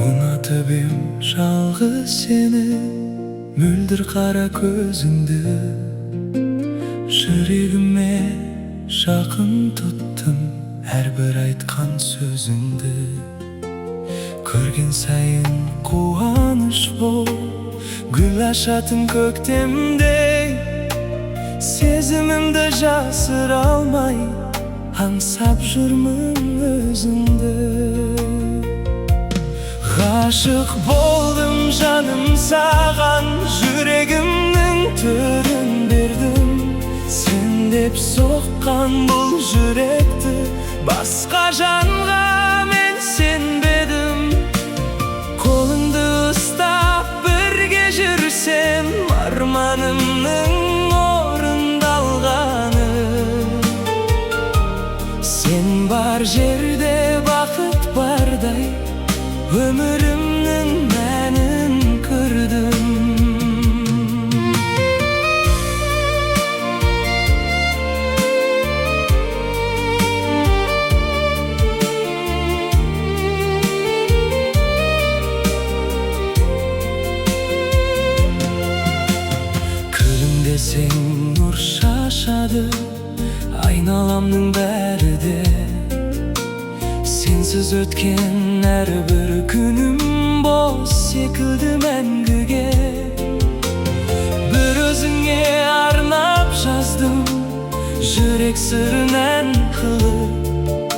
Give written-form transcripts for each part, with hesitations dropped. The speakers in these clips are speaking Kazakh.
Unatıbım жалғыз seni, мөлдір қара көзіңді. Жүрегіме жақын тұттым әрбір айтқан сөзіңді. Көрген сайын қуаныш бол, гүл ашатын көктемдей. Сезімімді жасыра алмай, аңсап жүрмін өзіңді. Ғашық болдым жаным саған, жүрегімнің түрін бердім. Сен деп соққан бұл жүректі басқа жанға мен сенбедім. Қолыңды ұстап бірге жүрсем, арманымның орындалғаны. Сен бар жерде бақыт бардай, өмірімнің мәнін көрдім. Күлімдесең нұр шашады, айналамның бәрі де. Сенсіз өткен әрбір күнім бос секілді мәңгіге. Бір өзіңе арнап жаздым, жүрек сырын ән қылып.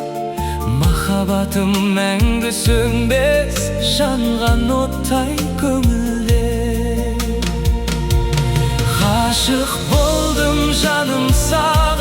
Махаббатым мәңгі сөнбес, жанған оттай көңілде. Ғашық болдым жаным саған.